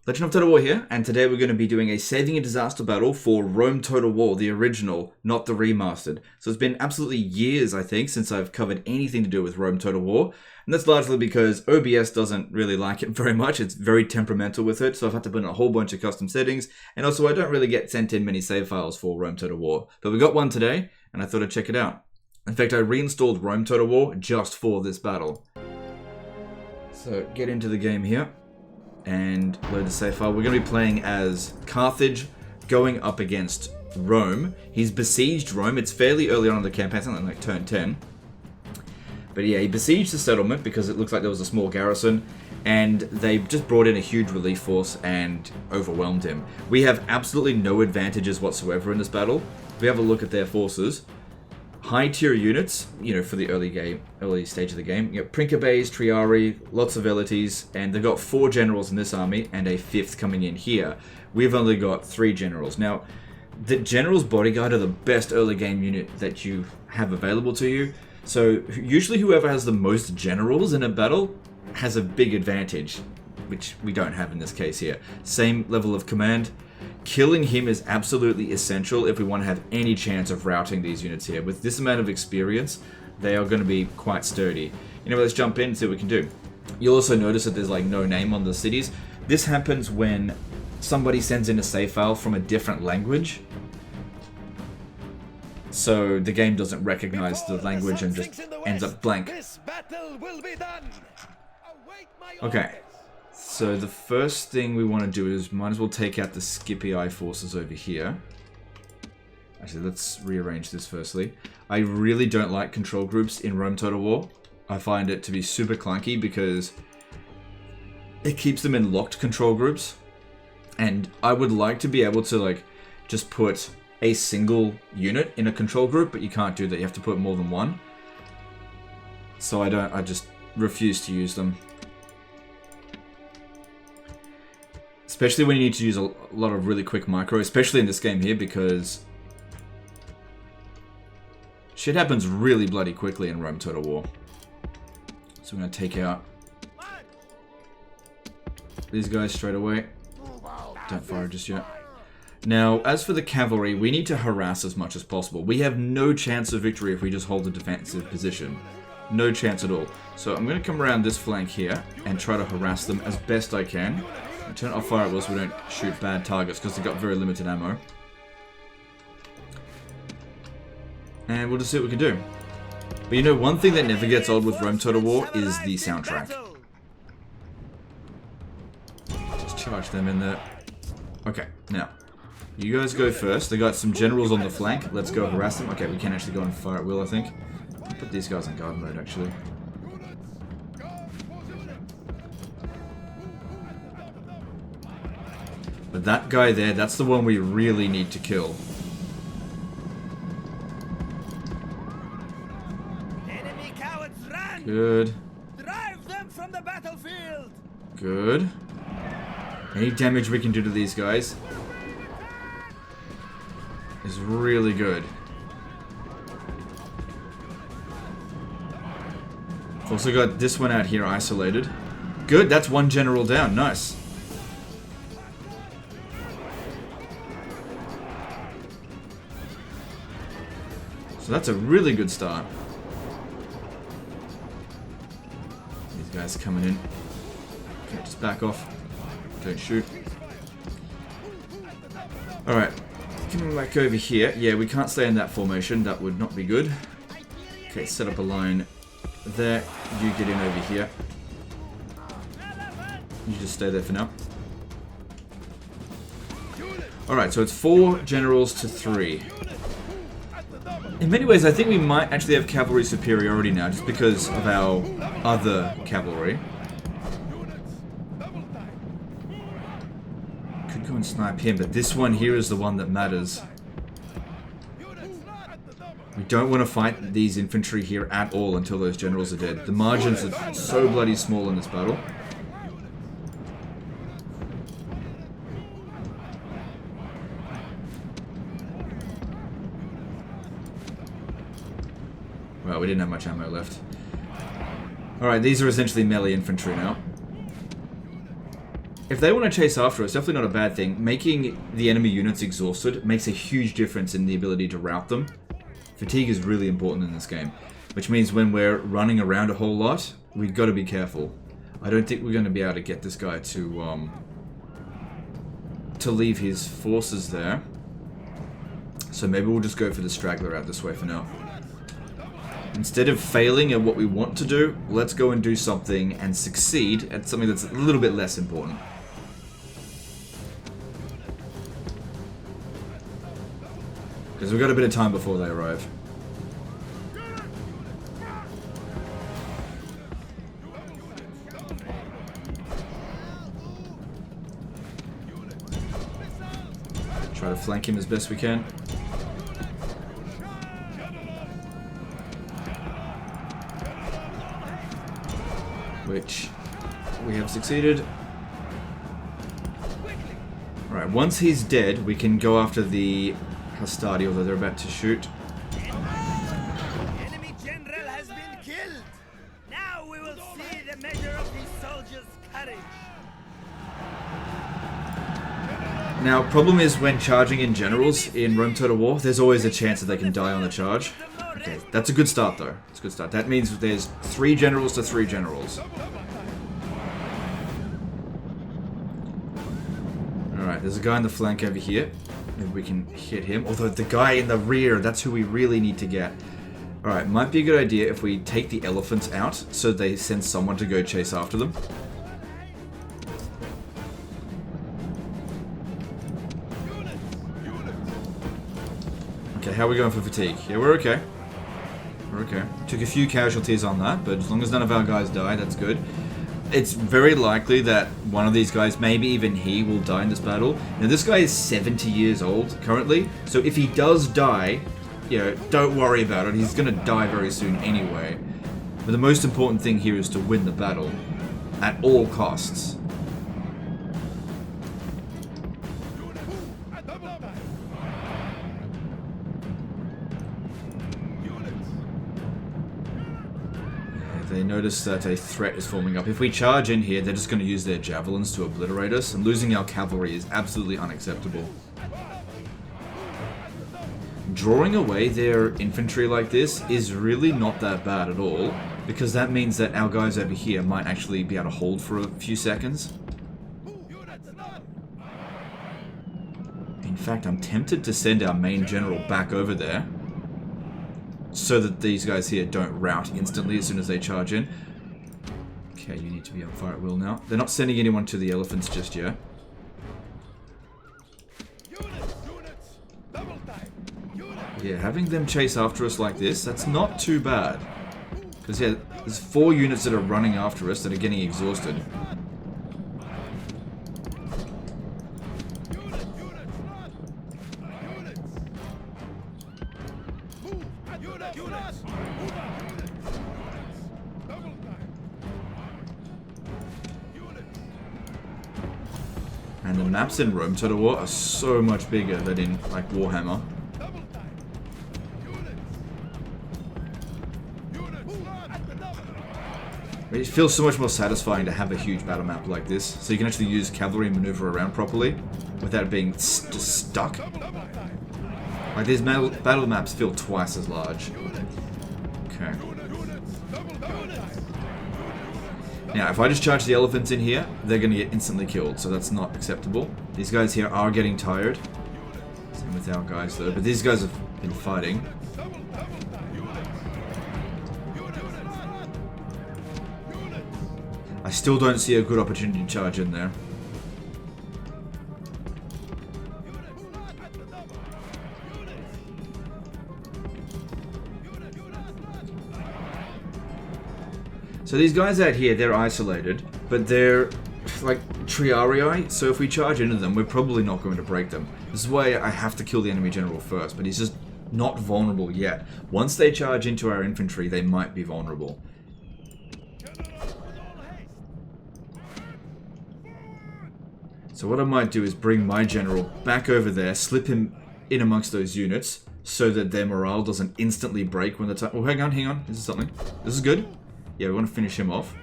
Legend of Total War here, and today we're going to be doing a saving a disaster battle for Rome Total War, the original, not the remastered. So it's been absolutely years, I think, since I've covered anything to do with Rome Total War, and that's largely because OBS doesn't really like it very much. It's very temperamental with it, so I've had to put in a whole bunch of custom settings, and also I don't really get sent in many save files for Rome Total War. But we got one today, and I thought I'd check it out. In fact, I reinstalled Rome Total War just for this battle. So get into the game here and load the save file. We're going to be playing as Carthage going up against Rome. He's besieged Rome. It's fairly early on in the campaign, something like turn 10. But yeah, he besieged the settlement because it looks like there was a small garrison, and they just brought in a huge relief force and overwhelmed him. We have absolutely no advantages whatsoever in this battle. If we have a look at their forces, high tier units, you know, for the early stage of the game. You got Principes, Triari, lots of elites, and they've got 4 generals in this army and a 5th coming in here. We've only got 3 generals. Now, the general's bodyguard are the best early game unit that you have available to you. So usually whoever has the most generals in a battle has a big advantage, which we don't have in this case here. Same level of command. Killing him is absolutely essential if we want to have any chance of routing these units here. With this amount of experience, they are going to be quite sturdy. You know, let's jump in and see what we can do. You'll also notice that there's like no name on the cities. This happens when somebody sends in a save file from a different language. So the game doesn't recognize the language and just ends up blank. Okay. So the first thing we want to do is might as well take out the Scipii forces over here. Actually, let's rearrange this firstly. I really don't like control groups in Rome Total War. I find it to be super clunky because it keeps them in locked control groups. And I would like to be able to like just put a single unit in a control group, but you can't do that. You have to put more than one. So I just refuse to use them. Especially when you need to use a lot of really quick micro, especially in this game here, because shit happens really bloody quickly in Rome Total War. So we're going to take out these guys straight away. Don't fire just yet. Now, as for the cavalry, we need to harass as much as possible. We have no chance of victory if we just hold a defensive position. No chance at all. So I'm going to come around this flank here and try to harass them as best I can. Turn off fire at will so we don't shoot bad targets because they've got very limited ammo. And we'll just see what we can do. But you know, one thing that never gets old with Rome Total War is the soundtrack. Just charge them in there. Okay, now, you guys go first. They got some generals on the flank. Let's go harass them. Okay, we can actually go on fire at will, I think. Put these guys in guard mode, actually. But that guy there, that's the one we really need to kill. Enemy cowards run! Good. Drive them from the battlefield! Good. Any damage we can do to these guys is really good. Also got this one out here isolated. Good, that's one general down. Nice. So that's a really good start. These guys are coming in. Okay, just back off. Don't shoot. Alright. Coming back over here. Yeah, we can't stay in that formation. That would not be good. Okay, set up a line there. You get in over here. You just stay there for now. Alright, so it's 4 generals to 3. In many ways, I think we might actually have cavalry superiority now, just because of our other cavalry. Could go and snipe him, but this one here is the one that matters. We don't want to fight these infantry here at all until those generals are dead. The margins are so bloody small in this battle. Well, we didn't have much ammo left. Alright, these are essentially melee infantry now. if they want to chase after us, definitely not a bad thing. Making the enemy units exhausted makes a huge difference in the ability to rout them. Fatigue is really important in this game, which means when we're running around a whole lot, we've got to be careful. I don't think we're going to be able to get this guy to leave his forces there. So maybe we'll just go for the straggler out this way for now. Instead of failing at what we want to do, let's go and do something and succeed at something that's a little bit less important. Because we've got a bit of time before they arrive. Try to flank him as best we can. Which we have succeeded. Alright, once he's dead, we can go after the Hastati, although they're about to shoot. Enemy general has been killed. Now we will see the measure of these soldiers' courage. Now, problem is when charging in generals in Rome Total War, there's always a chance that they can die on the charge. Okay, that's a good start though. It's a good start. That means there's 3 generals to 3 generals. Alright, there's a guy in the flank over here. Maybe we can hit him. Although the guy in the rear, that's who we really need to get. Alright, might be a good idea if we take the elephants out so they send someone to go chase after them. Okay, how are we going for fatigue? Yeah, we're okay. We're okay. Took a few casualties on that, but as long as none of our guys die, that's good. It's very likely that one of these guys, maybe even he, will die in this battle. Now, this guy is 70 years old currently, so if he does die, you know, don't worry about it. He's going to die very soon anyway. But the most important thing here is to win the battle at all costs. They notice that a threat is forming up. If we charge in here, they're just going to use their javelins to obliterate us, and losing our cavalry is absolutely unacceptable. Drawing away their infantry like this is really not that bad at all, because that means that our guys over here might actually be able to hold for a few seconds. In fact, I'm tempted to send our main general back over there, so that these guys here don't rout instantly as soon as they charge in. Okay, you need to be on fire at will now. They're not sending anyone to the elephants just yet. Yeah, having them chase after us like this, that's not too bad. Because yeah, there's 4 units that are running after us that are getting exhausted. And the maps in Rome Total War are so much bigger than in, like, Warhammer. It feels so much more satisfying to have a huge battle map like this, so you can actually use cavalry and maneuver around properly without it being just stuck. Like, these battle maps feel twice as large. Okay. Now, if I just charge the elephants in here, they're going to get instantly killed, so that's not acceptable. These guys here are getting tired. Same with our guys, though. But these guys have been fighting. I still don't see a good opportunity to charge in there. So these guys out here, they're isolated, but they're like triarii, so if we charge into them, we're probably not going to break them. This is why I have to kill the enemy general first, but he's just not vulnerable yet. Once they charge into our infantry, they might be vulnerable. So what I might do is bring my general back over there, slip him in amongst those units, so that their morale doesn't instantly break when the time... Oh, hang on. This is something. This is good. Yeah, we want to finish him off.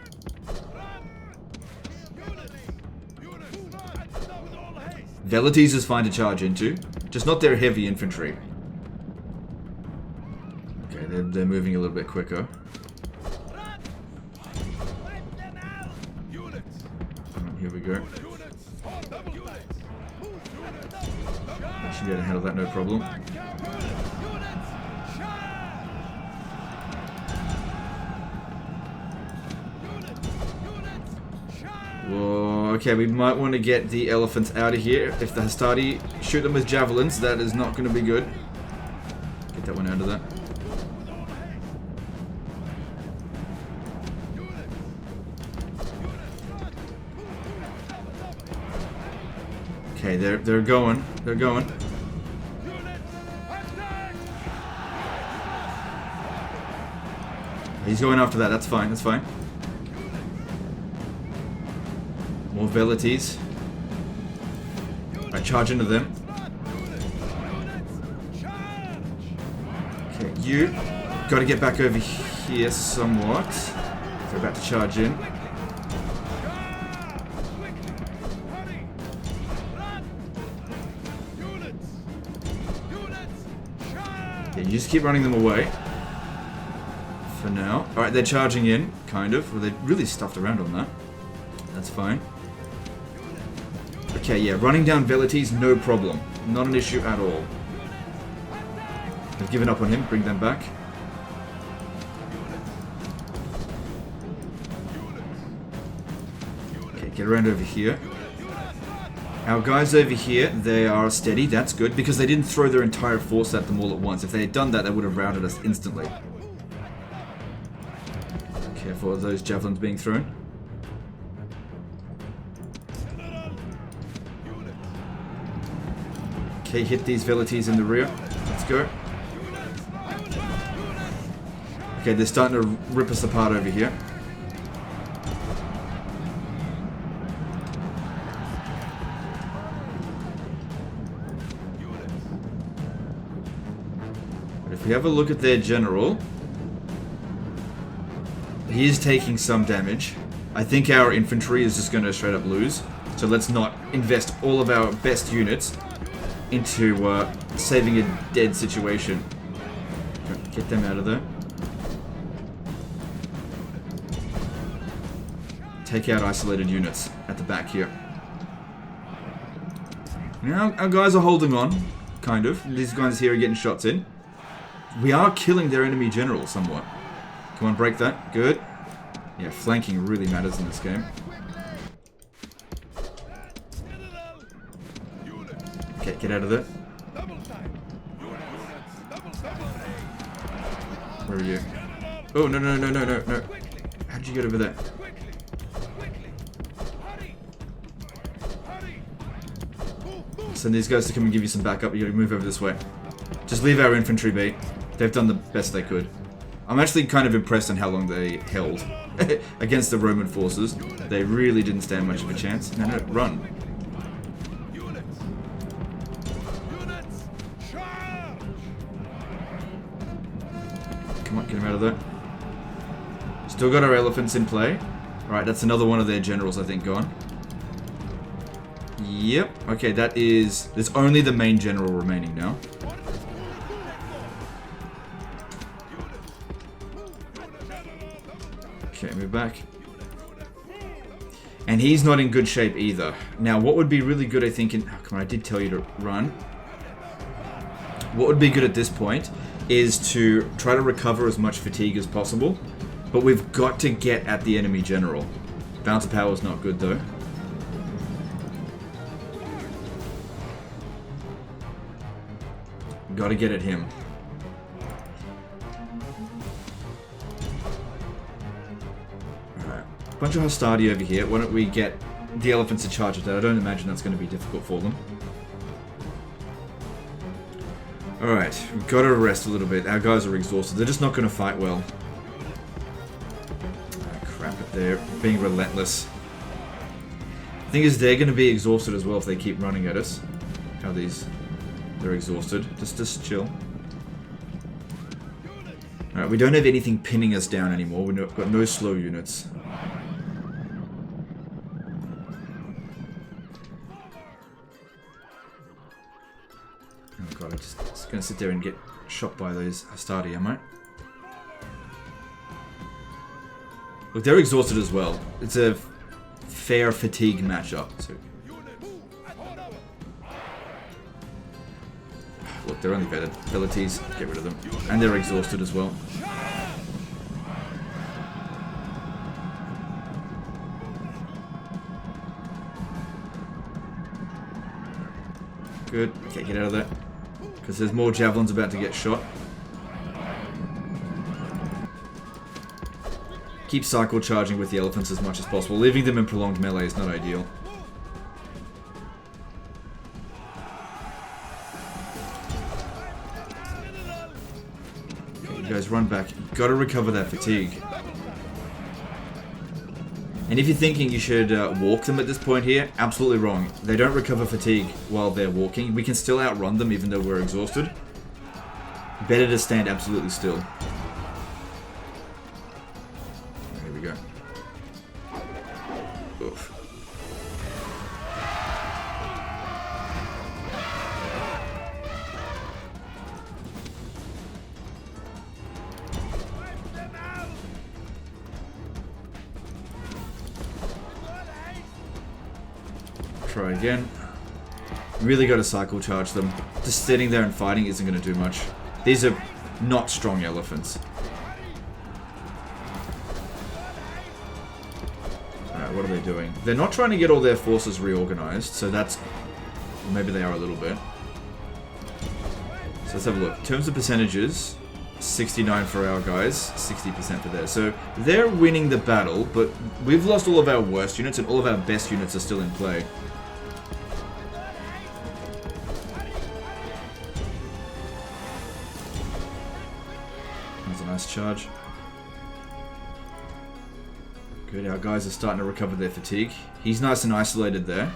Velites is fine to charge into, just not their heavy infantry. Okay, they're moving a little bit quicker. Here we go. I should be able to handle that, no problem. Whoa, okay, we might want to get the elephants out of here. If the Hastati shoot them with javelins, that is not going to be good. Get that one out of there. Okay, they're going. They're going. He's going after that. That's fine. That's fine. More Velites. Alright, charge into them. Okay, you got to get back over here somewhat. They're about to charge in. Yeah, you just keep running them away. For now. Alright, they're charging in, kind of. Well, they really stuffed around on that. That's fine. Okay, yeah, running down Velites, no problem. Not an issue at all. They've given up on him, bring them back. Okay, get around over here. Our guys over here, they are steady, that's good, because they didn't throw their entire force at them all at once. If they had done that, they would have routed us instantly. Careful of those javelins being thrown. Okay, hit these Velites in the rear. Let's go. Okay, they're starting to rip us apart over here. But if we have a look at their general, he is taking some damage. I think our infantry is just going to straight up lose. So let's not invest all of our best units into saving a dead situation. Get them out of there. Take out isolated units at the back here. Now our guys are holding on, kind of. These guys here are getting shots in. We are killing their enemy general somewhat. Come on, break that. Good. Yeah, flanking really matters in this game. Okay, get out of there. Where are you? Oh, no, no, no, no, no, no. How did you get over there? Send these guys to come and give you some backup. You gotta move over this way. Just leave our infantry be. They've done the best they could. I'm actually kind of impressed on how long they held against the Roman forces. They really didn't stand much of a chance. No, no, run. Come on, get him out of there. Still got our elephants in play. Alright, that's another one of their generals, I think, gone. Yep. Okay, that is... There's only the main general remaining now. Okay, move back. And he's not in good shape either. Now, what would be really good, I think, in... Oh, come on, I did tell you to run. What would be good at this point is to try to recover as much fatigue as possible. But we've got to get at the enemy general. Bounce of power is not good, though. Got to get at him. Alright. Bunch of Hastati over here. Why don't we get the elephants to charge at that? I don't imagine that's going to be difficult for them. Alright. We've got to rest a little bit. Our guys are exhausted. They're just not going to fight well. Oh, crap it. They're being relentless. The thing is, they're going to be exhausted as well if they keep running at us. How these... They're exhausted. Just chill. Alright, we don't have anything pinning us down anymore. We've got no slow units. God, I'm just gonna sit there and get shot by those Hastati, am I? Look, they're exhausted as well. It's a fair fatigue matchup. So. Look, they're only abilities. Get rid of them. And they're exhausted as well. Good. Okay, get out of there. Because there's more javelins about to get shot. Keep cycle charging with the elephants as much as possible. Leaving them in prolonged melee is not ideal. Okay, you guys run back. You've got to recover that fatigue. And if you're thinking you should walk them at this point here, absolutely wrong. They don't recover fatigue while they're walking. We can still outrun them even though we're exhausted. Better to stand absolutely still. Here we go. Oof. Try again. Really got to cycle charge them. Just sitting there and fighting isn't going to do much. These are not strong elephants. Alright, what are they doing? They're not trying to get all their forces reorganized, so that's... Maybe they are a little bit. So let's have a look. In terms of percentages, 69 for our guys, 60% for theirs. So they're winning the battle, but we've lost all of our worst units and all of our best units are still in play. Nice charge. Good, our guys are starting to recover their fatigue. He's nice and isolated there.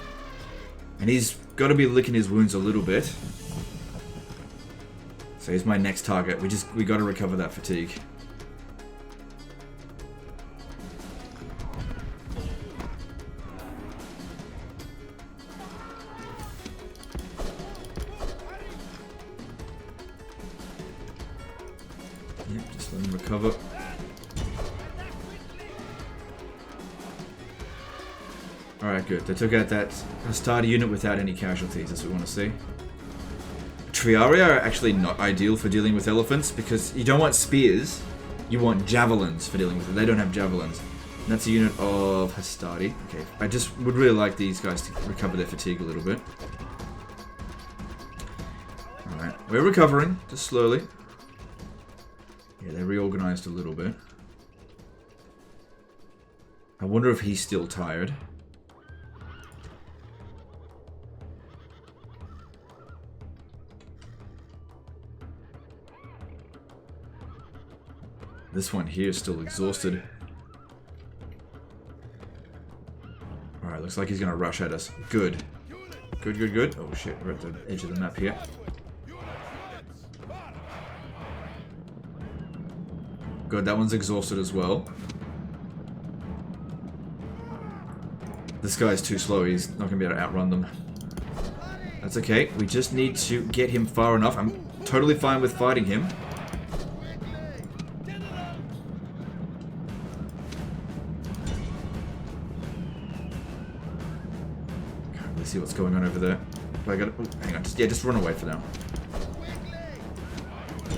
And he's got to be licking his wounds a little bit. So he's my next target. We got to recover that fatigue. Yep, just let him recover. Alright, good. They took out that Hastati unit without any casualties. That's what we want to see. Triarii are actually not ideal for dealing with elephants because you don't want spears, you want javelins for dealing with it. They don't have javelins. And that's a unit of Hastati. Okay, I just would really like these guys to recover their fatigue a little bit. Alright, we're recovering, just slowly. Yeah, they reorganized a little bit. I wonder if he's still tired. This one here is still exhausted. Alright, looks like he's gonna rush at us. Good. Good, good, good. Oh shit, we're at the edge of the map here. Good, that one's exhausted as well. This guy's too slow, he's not gonna be able to outrun them. That's okay, we just need to get him far enough. I'm totally fine with fighting him. Can't really see what's going on over there. Do I gotta, oh, hang on, just run away for now.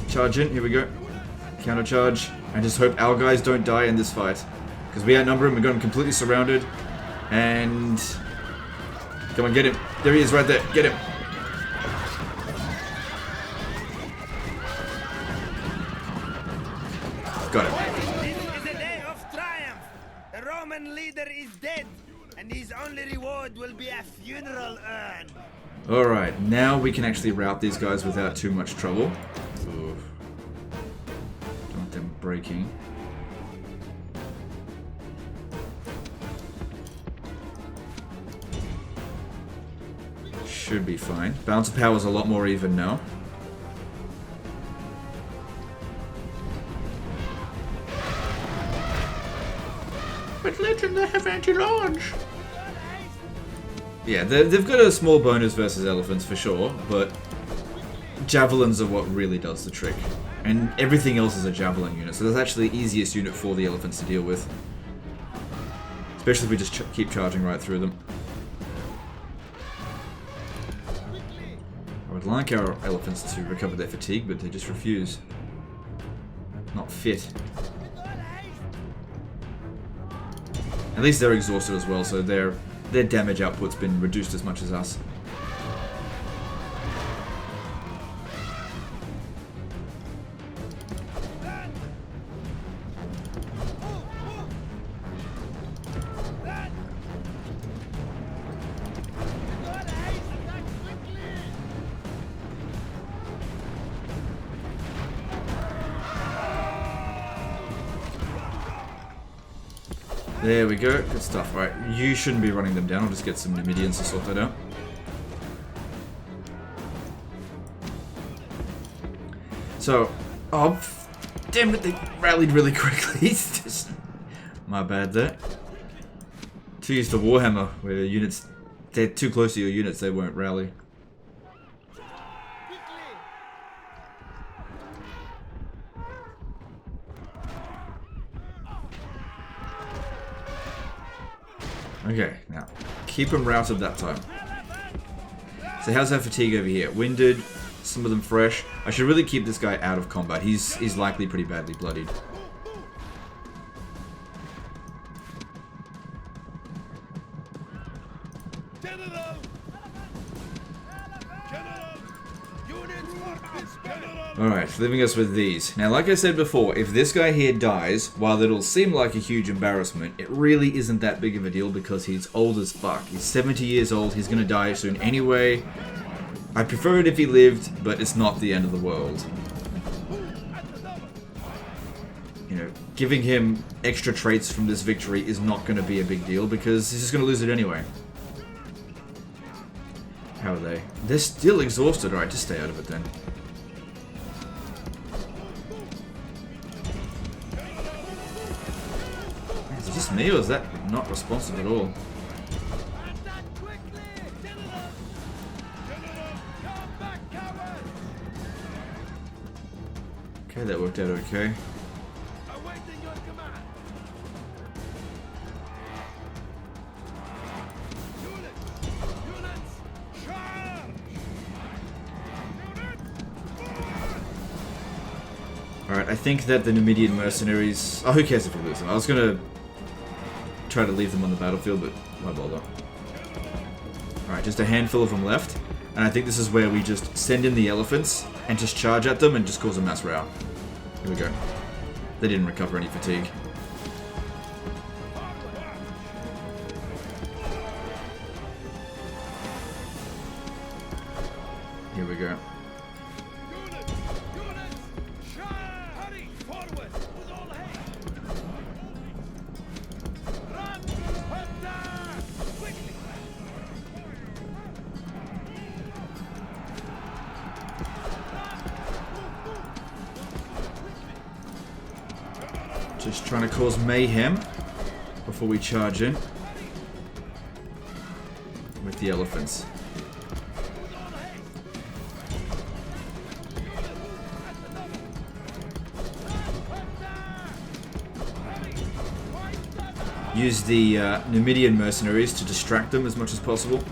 Charge in, here we go. Counter charge. And just hope our guys don't die in this fight. Because we outnumber him, we got him completely surrounded. And... Come on, get him. There he is right there. Get him. Got him. This is a day of triumph. The Roman leader is dead, and his only reward will be a funeral urn. Alright, now we can actually rout these guys without too much trouble. Oof. Don't want them breaking. Should be fine. Balance of power is a lot more even now. But legend, they have anti-launch. Yeah, they've got a small bonus versus elephants for sure, but javelins are what really does the trick. And everything else is a javelin unit, so that's actually the easiest unit for the elephants to deal with. Especially if we just keep charging right through them. I would like our elephants to recover their fatigue, but they just refuse. Not fit. At least they're exhausted as well, so their damage output's been reduced as much as us. There we go. Good stuff. Right, you shouldn't be running them down. I'll just get some Numidians to sort that out. So, oh, damn it, they rallied really quickly. It's just, my bad there. Too used to Warhammer, where the units, they're too close to your units, they won't rally. Okay, now, keep them routed that time. So how's our fatigue over here? Winded, some of them fresh. I should really keep this guy out of combat. He's likely pretty badly bloodied. Alright, leaving us with these. Now, like I said before, if this guy here dies, while it'll seem like a huge embarrassment, it really isn't that big of a deal because he's old as fuck. He's 70 years old, he's gonna die soon anyway. I'd prefer it if he lived, but it's not the end of the world. You know, giving him extra traits from this victory is not gonna be a big deal because he's just gonna lose it anyway. How are they? They're still exhausted. Alright, just stay out of it then. Is it just me or is that not responsive at all? Okay, that worked out okay. Alright, I think that the Numidian mercenaries... Oh, who cares if we lose them? I was gonna try to leave them on the battlefield, but why bother? Alright, just a handful of them left. And I think this is where we just send in the elephants and just charge at them and just cause a mass rout. Here we go. They didn't recover any fatigue. Here we go. Just trying to cause mayhem before we charge in with the elephants. Use the Numidian mercenaries to distract them as much as possible.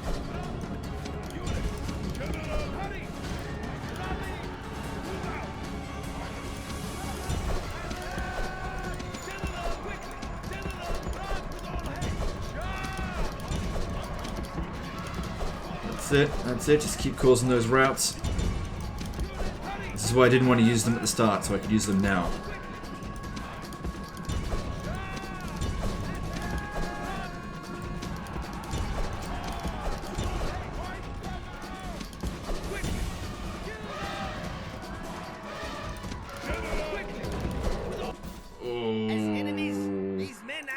That's it, just keep causing those routes. This is why I didn't want to use them at the start, so I could use them now.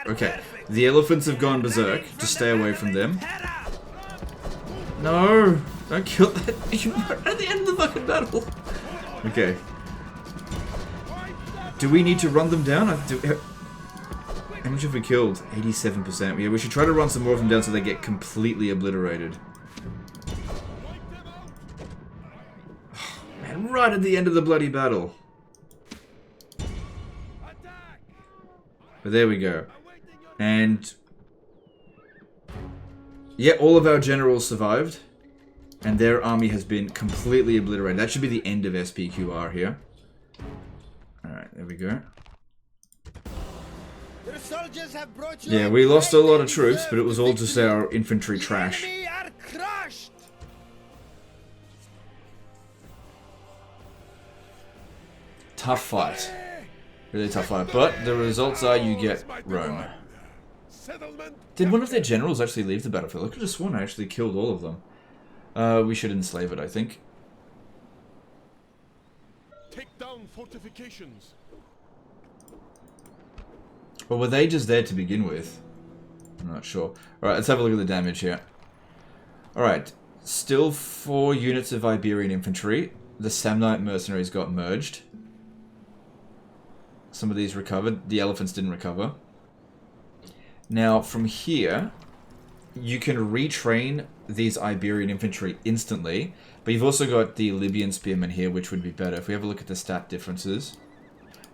Okay, the elephants have gone berserk. Just stay away from them. No! Don't kill that! You're at the end of the fucking battle! Okay. Do we need to run them down? How much have we killed? 87%. Yeah, we should try to run some more of them down so they get completely obliterated. Man, right at the end of the bloody battle. But there we go. And yeah, all of our generals survived. And their army has been completely obliterated. That should be the end of SPQR here. Alright, there we go. Yeah, we lost a lot of troops, but it was all just our infantry trash. Tough fight. Really tough fight. But the results are you get Rome. Did one of their generals actually leave the battlefield? I could have sworn I actually killed all of them. We should enslave it, I think. Take down fortifications. Or were they just there to begin with? I'm not sure. Alright, let's have a look at the damage here. Alright, still 4 units of Iberian infantry. The Samnite mercenaries got merged. Some of these recovered. The elephants didn't recover. Now, from here, you can retrain these Iberian infantry instantly, but you've also got the Libyan spearmen here, which would be better. If we have a look at the stat differences.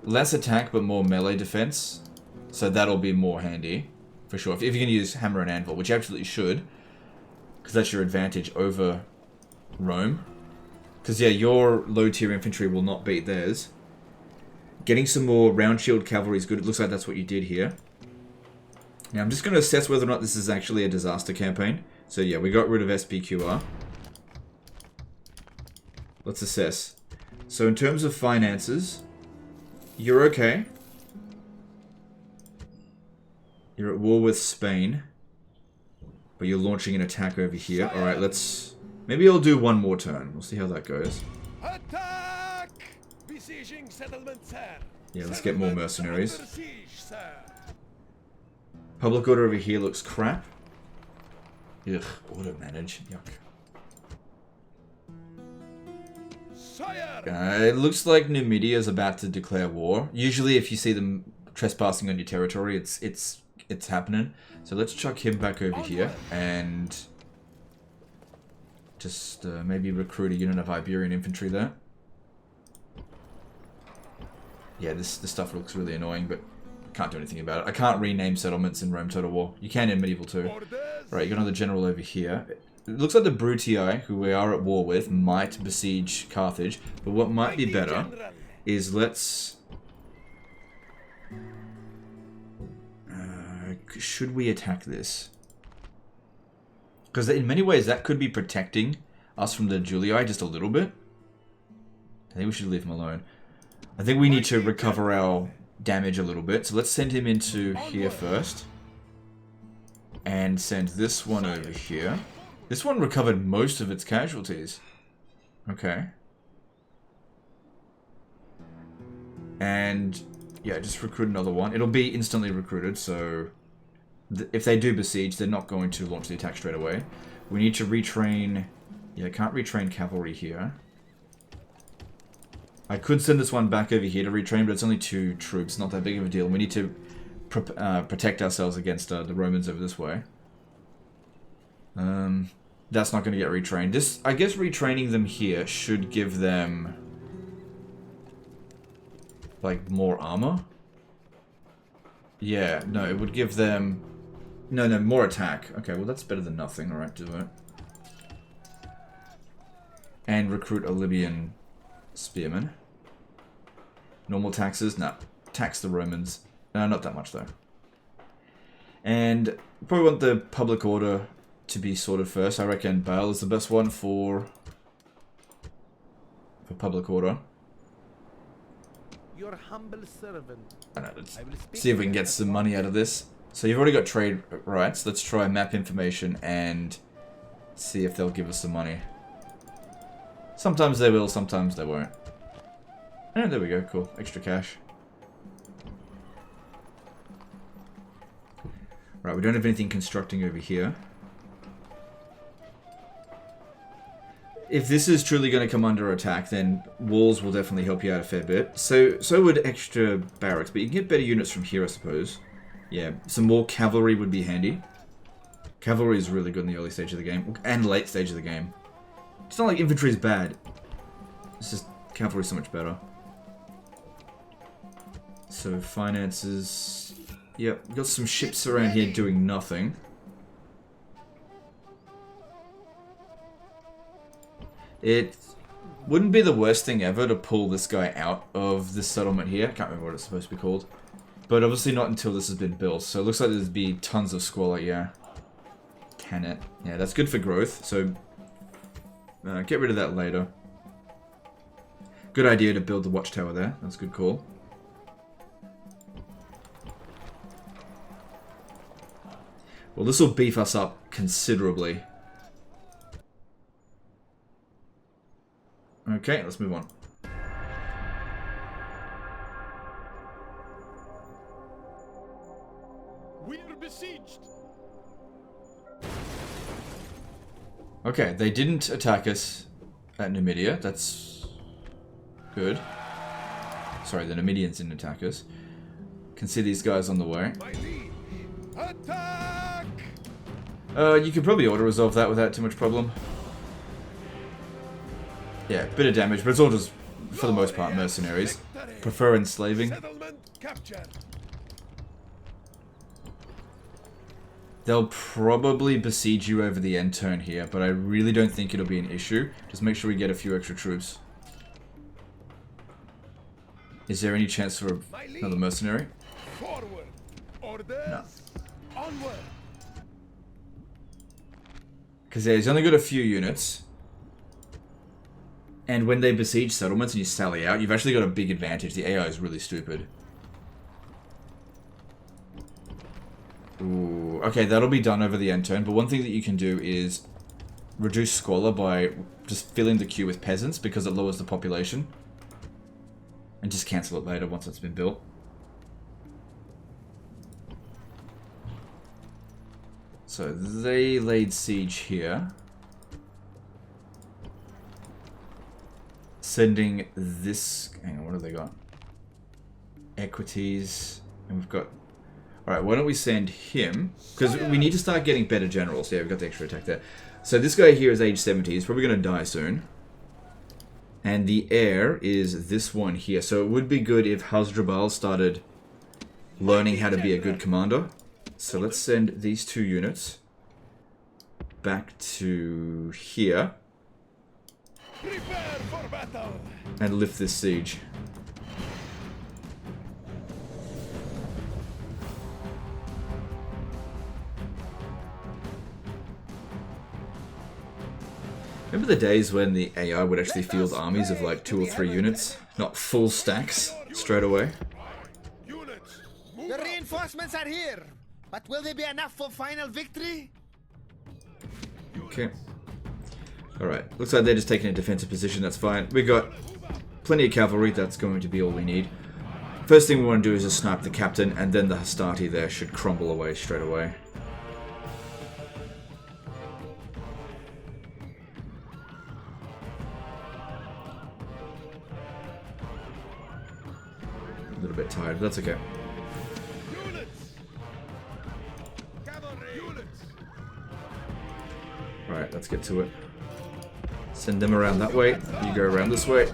Less attack, but more melee defense. So that'll be more handy, for sure. If you can use hammer and anvil, which you absolutely should, because that's your advantage over Rome. Because, yeah, your low-tier infantry will not beat theirs. Getting some more round shield cavalry is good. It looks like that's what you did here. Now, I'm just going to assess whether or not this is actually a disaster campaign. So, yeah, we got rid of SPQR. Let's assess. So, in terms of finances, you're okay. You're at war with Spain. But you're launching an attack over here. Alright, let's... Maybe I'll do one more turn. We'll see how that goes. Attack! Besieging settlement, sir. Yeah, let's get more mercenaries. Public order over here looks crap. Ugh, auto manage. Yuck. It looks like Numidia is about to declare war. Usually if you see them trespassing on your territory, it's happening. So let's chuck him back over here and just maybe recruit a unit of Iberian infantry there. Yeah, this stuff looks really annoying, but can't do anything about it. I can't rename settlements in Rome Total War. You can in Medieval 2. Right, you got another general over here. It looks like the Brutii, who we are at war with, might besiege Carthage. But what might be better is let's... should we attack this? Because in many ways that could be protecting us from the Julii just a little bit. I think we should leave him alone. I think we need to recover our damage a little bit. So let's send him into here first. And send this one over here. This one recovered most of its casualties. Okay. And yeah, just recruit another one. It'll be instantly recruited, so if they do besiege, they're not going to launch the attack straight away. We need to retrain... Yeah, I can't retrain cavalry here. I could send this one back over here to retrain, but it's only 2 troops. Not that big of a deal. We need to protect ourselves against the Romans over this way. That's not going to get retrained. This, I guess retraining them here should give them... like, more armor? Yeah, no, it would give them... No, more attack. Okay, well that's better than nothing. Alright, do it. And recruit a Libyan spearman. Normal taxes? No. Tax the Romans. Not that much though. And probably want the public order to be sorted first. I reckon Baal is the best one for public order. Your humble servant. I know, let's see if we can get some money out of this. So you've already got trade rights. Let's try map information and see if they'll give us some money. Sometimes they will, sometimes they won't. And there we go, cool. Extra cash. Right, we don't have anything constructing over here. If this is truly going to come under attack, then walls will definitely help you out a fair bit. So would extra barracks, but you can get better units from here, I suppose. Yeah, some more cavalry would be handy. Cavalry is really good in the early stage of the game, and late stage of the game. It's not like infantry is bad. It's just Cavalry's so much better. So finances... Yep, we've got some ships around here doing nothing. It wouldn't be the worst thing ever to pull this guy out of this settlement here. I can't remember what it's supposed to be called. But obviously not until this has been built. So it looks like there'd be tons of squalor, yeah. Can it? Yeah, that's good for growth. So get rid of that later. Good idea to build the watchtower there. That's a good call. Well, this will beef us up considerably. Okay, let's move on. We are besieged. Okay, they didn't attack us at Numidia. That's good. Sorry, the Numidians didn't attack us. Can see these guys on the way. Attack! You could probably auto-resolve that without too much problem. Yeah, bit of damage, but it's all just, for the most part, mercenaries. Prefer enslaving. Settlement captured. They'll probably besiege you over the end turn here, but I really don't think it'll be an issue. Just make sure we get a few extra troops. Is there any chance for another mercenary? Forward. Orders. No. Onward. Because yeah, he's only got a few units. And when they besiege settlements and you sally out, you've actually got a big advantage. The AI is really stupid. Ooh, okay, that'll be done over the end turn. But one thing that you can do is reduce squalor by just filling the queue with peasants because it lowers the population. And just cancel it later once it's been built. So they laid siege here. Sending this... Hang on, what have they got? Equities. And we've got... Alright, why don't we send him? Because we need to start getting better generals. Yeah, we've got the extra attack there. So this guy here is age 70. He's probably going to die soon. And the heir is this one here. So it would be good if Hasdrubal started learning how to be a good commander. So let's send these two units back to here. Prepare for battle. And lift this siege. Remember the days when the AI would actually field armies of like 2 or 3 units? Not full stacks straight away? Units. The reinforcements are here, but will they be enough for final victory? Okay. Alright, looks like they're just taking a defensive position, that's fine. We got plenty of cavalry, that's going to be all we need. First thing we want to do is just snipe the captain, and then the Hastati there should crumble away straight away. A little bit tired, but that's okay. Units. Cavalry. Units. Alright, let's get to it. Send them around that way. You go around this way.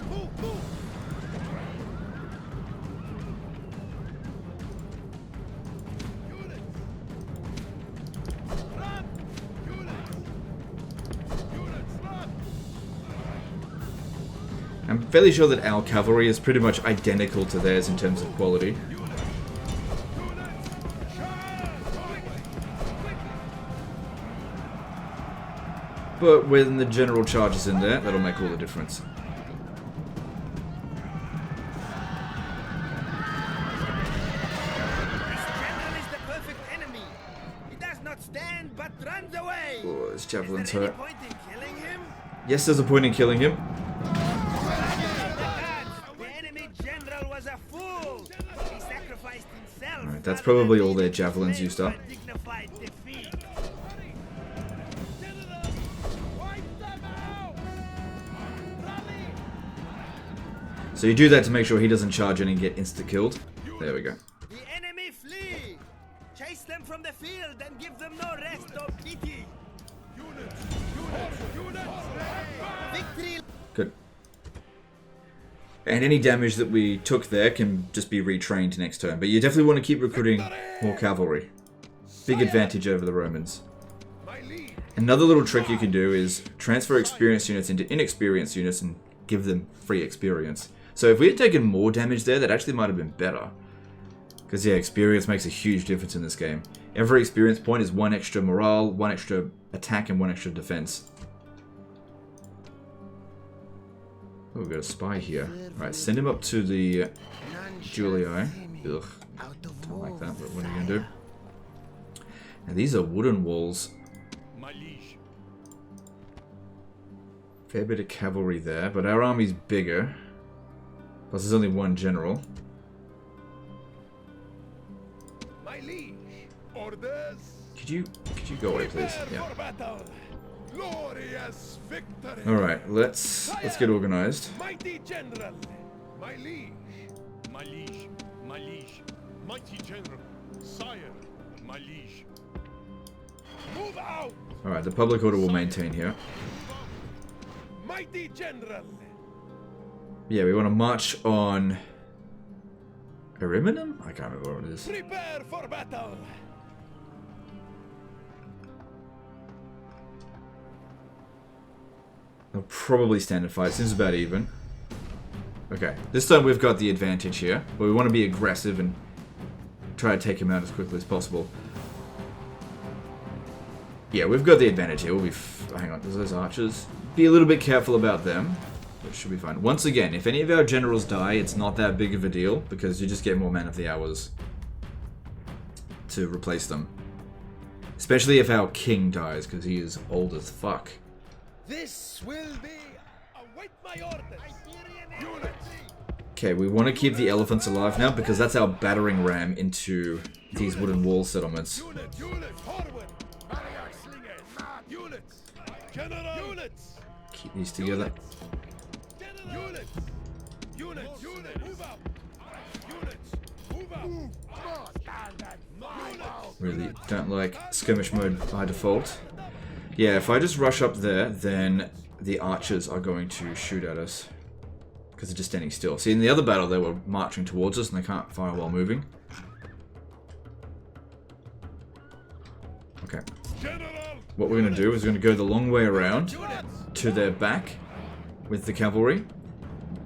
I'm fairly sure that our cavalry is pretty much identical to theirs in terms of quality. But when the general charge is in there, that'll make all the difference. This general is the perfect enemy. He does not stand but runs away. Oh, his Is javelin's there any hurt. point in killing him? Yes, there's a point in killing him. The enemy general was a fool. He sacrificed himself. Alright, that's probably all their javelins used up. Dignified defeat. So you do that to make sure he doesn't charge in and get insta-killed. There we go. The enemy flee. Chase them from the field and give them no rest or pity. Victory. Good. And any damage that we took there can just be retrained next turn. But you definitely want to keep recruiting more cavalry. Big advantage over the Romans. Another little trick you can do is transfer experienced units into inexperienced units and give them free experience. So if we had taken more damage there, that actually might have been better. Because yeah, experience makes a huge difference in this game. Every experience point is 1 extra morale, 1 extra attack, and 1 extra defense. Oh, we've got a spy here. Alright, send him up to the Julii. Ugh, don't like that, but what are you going to do? Now these are wooden walls. Fair bit of cavalry there, but our army's bigger. Plus there's only 1 general. My liege. Orders. Could you go away, please? Yeah. Glorious victory. All right, let's get organized. Mighty general. My liege. My liege. My liege. Mighty general. Sire. My liege. Move out. All right, the public order will maintain here. Mighty general. Yeah, we want to march on Ariminum? I can't remember what it is. Prepare for battle. They'll probably stand and fight. Seems about even. Okay, this time we've got the advantage here, but we want to be aggressive and try to take him out as quickly as possible. Yeah, we've got the advantage here. We'll be... hang on, there's those archers. Be a little bit careful about them, but should be fine. Once again, if any of our generals die, it's not that big of a deal, because you just get more man of the hours to replace them. Especially if our king dies, because he is old as fuck. This will be. Await my orders. Units. Okay, we want to keep the elephants alive now, because that's our battering ram into these wooden wall settlements. Units. Units. Forward. Barrier slingers. Units. General. Units. Keep these together. Units. Units. Units. Move out. Units. Move out. Really don't like skirmish mode by default. Yeah, if I just rush up there, then the archers are going to shoot at us. Because they're just standing still. See, in the other battle, they were marching towards us and they can't fire while moving. Okay. What we're going to do is we're going to go the long way around to their back with the cavalry.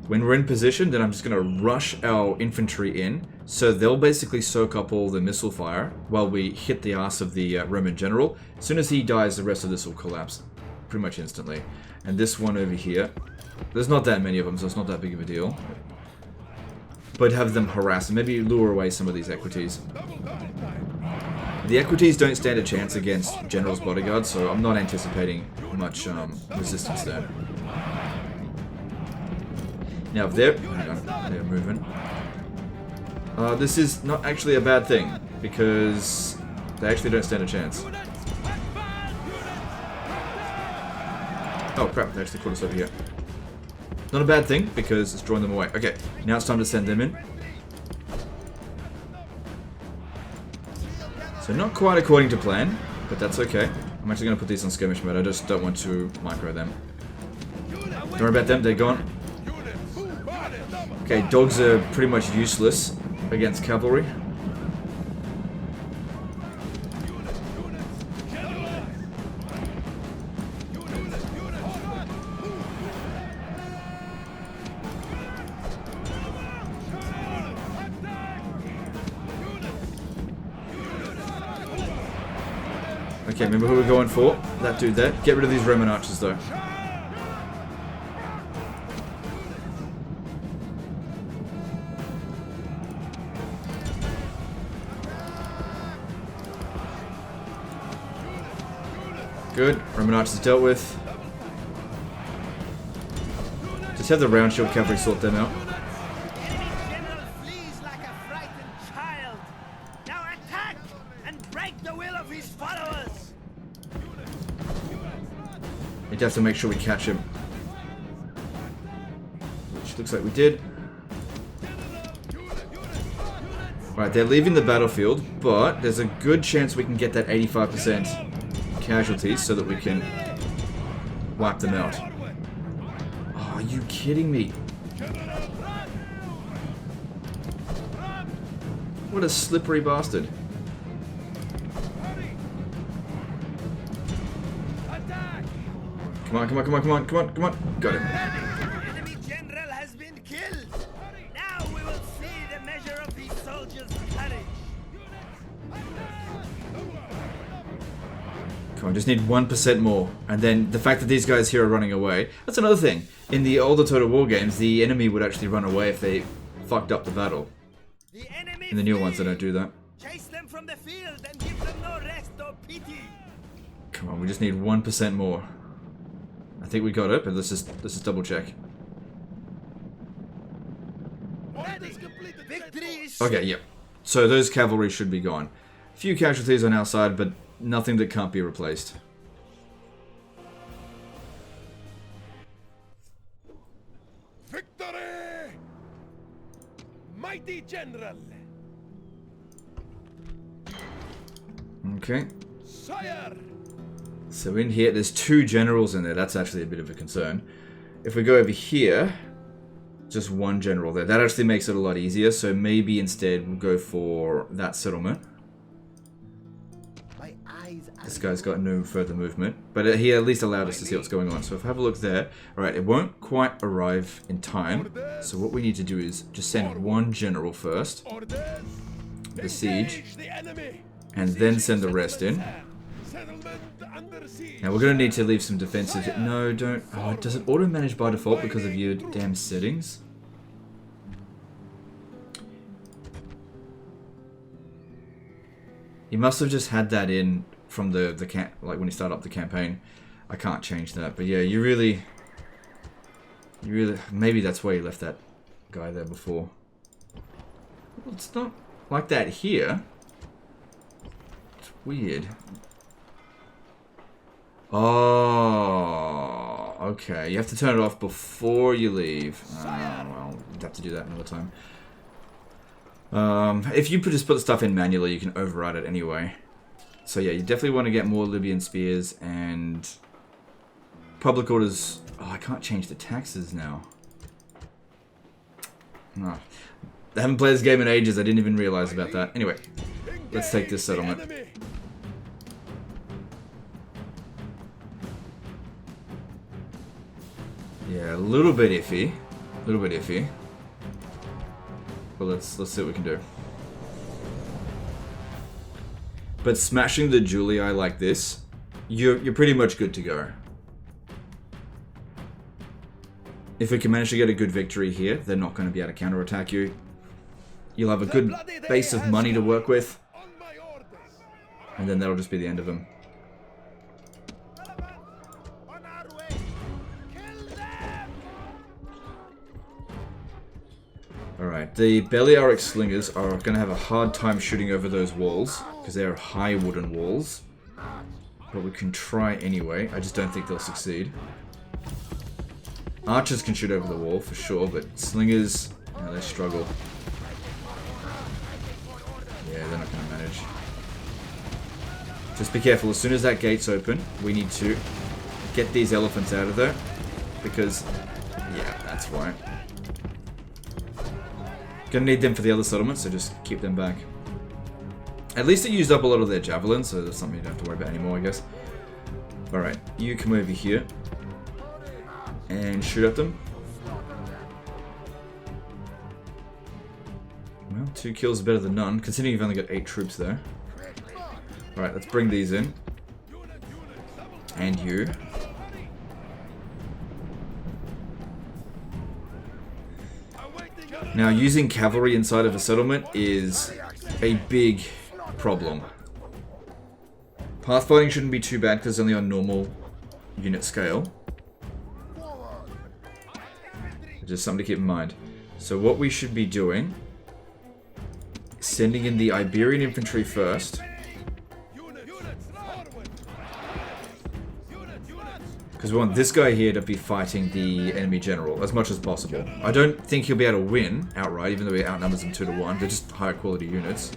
When we're in position, then I'm just going to rush our infantry in. So they'll basically soak up all the missile fire while we hit the ass of the Roman general. As soon as he dies, the rest of this will collapse pretty much instantly. And this one over here, there's not that many of them, so it's not that big of a deal. But have them harass and maybe lure away some of these equities. The equities don't stand a chance against general's bodyguards, so I'm not anticipating much resistance there. Now if they're... hang on, they're moving. This is not actually a bad thing, because they actually don't stand a chance. Oh crap, they actually caught us over here. Not a bad thing, because it's drawing them away. Okay, now it's time to send them in. So not quite according to plan, but that's okay. I'm actually going to put these on skirmish mode, I just don't want to micro them. Don't worry about them, they're gone. Okay, dogs are pretty much useless against cavalry. Okay, remember who we're going for? That dude there. Get rid of these Roman archers though. Good. Roman archers dealt with. Just have the round shield cavalry sort them out. Enemy general flees like a frightened child. Now attack and break the will of his followers. We'd have to make sure we catch him. Which looks like we did. Right, they're leaving the battlefield, but there's a good chance we can get that 85% casualties so that we can wipe them out. Oh, are you kidding me? General, run! Run! What a slippery bastard. Hurry! Attack! Come on, come on, come on, come on, come on, come on. Got him. Enemy general has been killed. Now we will see the measure of these soldiers' courage. Come on, just need 1% more. And then the fact that these guys here are running away. That's another thing. In the older Total War games, the enemy would actually run away if they fucked up the battle. The enemy In the newer flee. ones, they don't do that. Chase them from the field and give them no rest or pity. Come on, we just need 1% more. I think we got it, but let's just double check. Ready. Victory is Okay, yep. So those cavalry should be gone. A few casualties on our side, but nothing that can't be replaced. Victory! Mighty General! Okay. Sire! So in here, there's 2 generals in there. That's actually a bit of a concern. If we go over here, just 1 general there. That actually makes it a lot easier. So maybe instead we'll go for that settlement. my eyes. This guy's got no further movement. But he at least allowed us to see what's going on. So if I have a look there. Alright, it won't quite arrive in time. So what we need to do is just send 1 general first. Orders! Besiege. Engage the enemy! And then send the rest in. Settlement under siege! Now we're going to need to leave some defensive... No, don't... Oh, does it auto-manage by default because of your damn settings? You must have just had that in from the like when you start up the campaign. I can't change that, but yeah, you really... Maybe that's why you left that guy there before. Well, it's not like that here. It's weird. Oh, okay. You have to turn it off before you leave. Well, you'd have to do that another time. If you just put the stuff in manually, you can override it anyway. So yeah, you definitely want to get more Libyan spears and public orders. Oh, I can't change the taxes now. No. I haven't played this game in ages. I didn't even realize about that. Anyway, let's take this settlement. Yeah, a little bit iffy. A little bit iffy. But let's see what we can do. But smashing the Julii like this, you're pretty much good to go. If we can manage to get a good victory here, they're not going to be able to counterattack you. You'll have a good base of money to work with. And then that'll just be the end of them. On our way. Kill them. Alright, the Balearic Slingers are going to have a hard time shooting over those walls, because they're high wooden walls. But we can try anyway. I just don't think they'll succeed. Archers can shoot over the wall for sure, but Slingers, they struggle. Yeah, they're not going to manage. Just be careful, as soon as that gate's open, we need to get these elephants out of there, because, yeah, that's why. Gonna need them for the other settlements, so just keep them back. At least it used up a lot of their javelins, so that's something you don't have to worry about anymore, I guess. Alright, you come over here and shoot at them. Well, 2 kills is better than none, considering you've only got 8 troops there. Alright, let's bring these in. And you. Now, using cavalry inside of a settlement is a big problem. Pathfinding shouldn't be too bad because it's only on normal unit scale. Just something to keep in mind. So what we should be doing, sending in the Iberian infantry first. Because we want this guy here to be fighting the enemy general as much as possible. I don't think he'll be able to win outright, even though he outnumbers them 2 to 1. They're just higher quality units.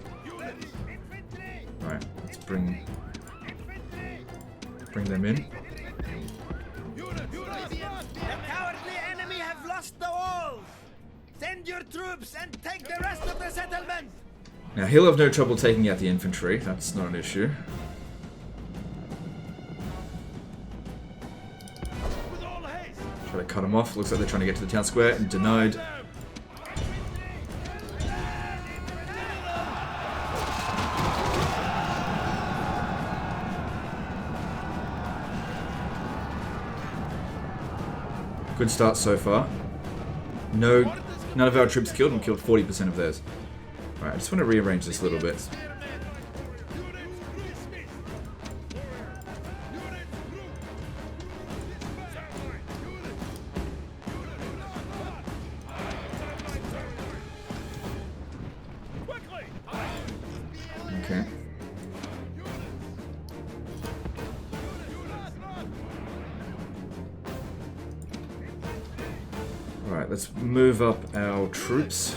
Alright, let's bring them in. The cowardly enemy have lost the walls. Send your troops and take the rest of the settlement. Now, he'll have no trouble taking out the infantry. That's not an issue. With all haste. Try to cut him off. Looks like they're trying to get to the town square and denied. Good start so far. No, none of our troops killed and killed 40% of theirs. Alright, I just want to rearrange this a little bit. Okay. Alright, let's move up our troops.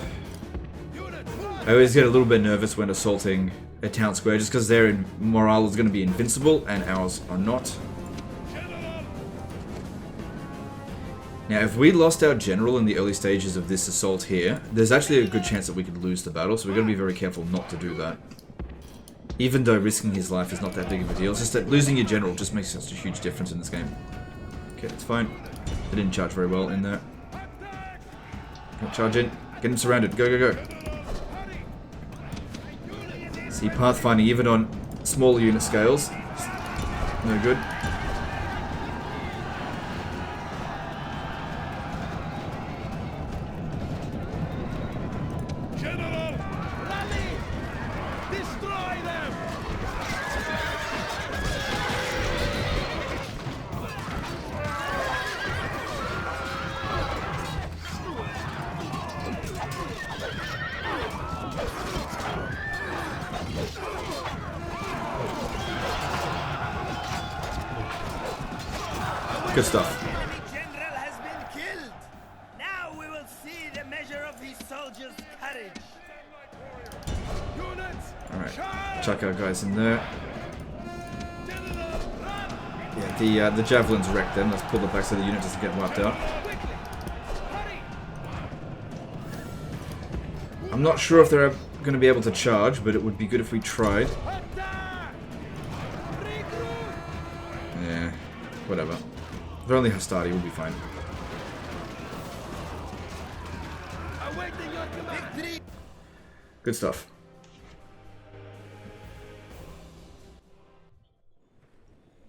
I always get a little bit nervous when assaulting a town square just because their morale is going to be invincible and ours are not. Now, if we lost our general in the early stages of this assault here, there's actually a good chance that we could lose the battle, so we're going to be very careful not to do that. Even though risking his life is not that big of a deal, it's just that losing your general just makes such a huge difference in this game. Okay, that's fine. They didn't charge very well in there. Charge in. Get him surrounded. Go, go, go. See, pathfinding even on smaller unit scales. No good. General! Rally! Destroy them! Good stuff. The enemy general has been killed. Now we will see the measure of his soldiers' courage. Units! Alright, chuck our guys in there. Yeah, the javelins wrecked them. Let's pull them back so the unit doesn't get wiped out. I'm not sure if they're going to be able to charge, but it would be good if we tried. Yeah, whatever. If they're only Hastati, we'll be fine. Good stuff.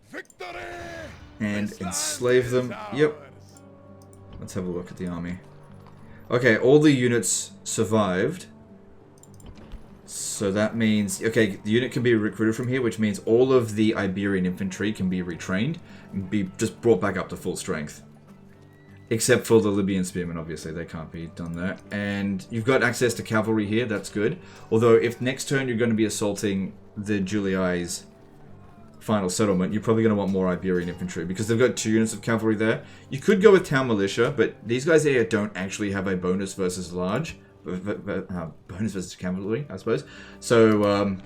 Victory! And enslave them. Yep. Let's have a look at the army. Okay, all the units survived. So that means, okay, the unit can be recruited from here, which means all of the Iberian infantry can be retrained and be just brought back up to full strength. Except for the Libyan spearmen, obviously, they can't be done there. And you've got access to cavalry here, that's good. Although, if next turn you're going to be assaulting the Juliai's final settlement, you're probably going to want more Iberian infantry, because they've got 2 units of cavalry there. You could go with town militia, but these guys here don't actually have a bonus versus large. Bonus versus cavalry, I suppose. So,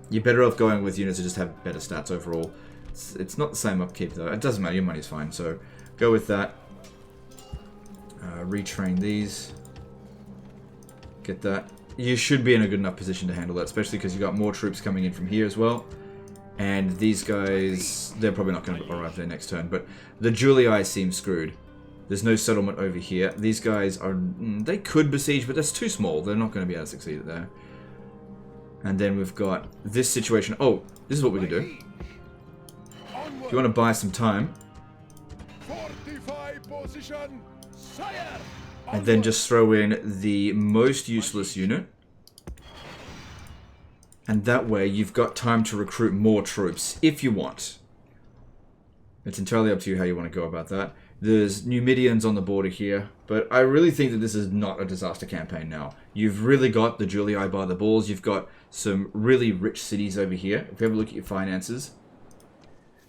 you're better off going with units that just have better stats overall. It's not the same upkeep, though. It doesn't matter, your money's fine, so go with that. Retrain these. Get that. You should be in a good enough position to handle that, especially because you've got more troops coming in from here as well. And these guys, they're probably not going to arrive there next turn, but the Julii seem screwed. There's no settlement over here. These guys are... They could besiege, but that's too small. They're not going to be able to succeed there. And then we've got this situation. Oh, this is what we can do. If you want to buy some time. Fortify position, sire! And then just throw in the most useless unit. And that way you've got time to recruit more troops, if you want. It's entirely up to you how you want to go about that. There's Numidians on the border here, but I really think that this is not a disaster campaign now. You've really got the Julii by the balls. You've got some really rich cities over here. If you have a look at your finances,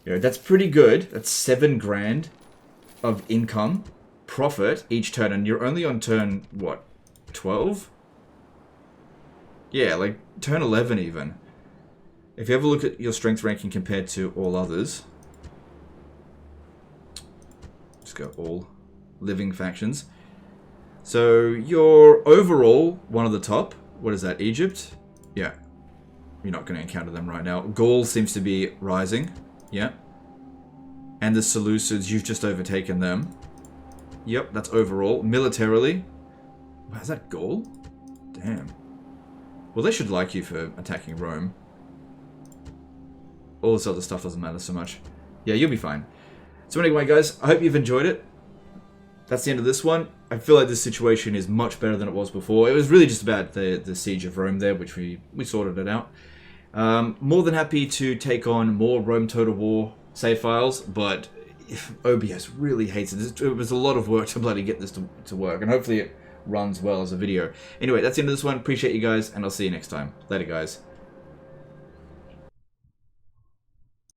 you know, that's pretty good. That's 7 grand of income, profit each turn, and you're only on turn, what, 12? Yeah, like turn 11 even. If you have a look at your strength ranking compared to all others, just go all living factions. So you're overall one of the top. What is that, Egypt? Yeah. You're not going to encounter them right now. Gaul seems to be rising. Yeah. And the Seleucids, you've just overtaken them. Yep, that's overall. Militarily. Wow, is that Gaul? Damn. Well, they should like you for attacking Rome. All this other stuff doesn't matter so much. Yeah, you'll be fine. So anyway, guys, I hope you've enjoyed it. That's the end of this one. I feel like this situation is much better than it was before. It was really just about the siege of Rome there, which we sorted it out. More than happy to take on more Rome Total War save files, but OBS really hates it. It was a lot of work to bloody get this to work, and hopefully it runs well as a video. Anyway, that's the end of this one. Appreciate you guys, and I'll see you next time. Later, guys.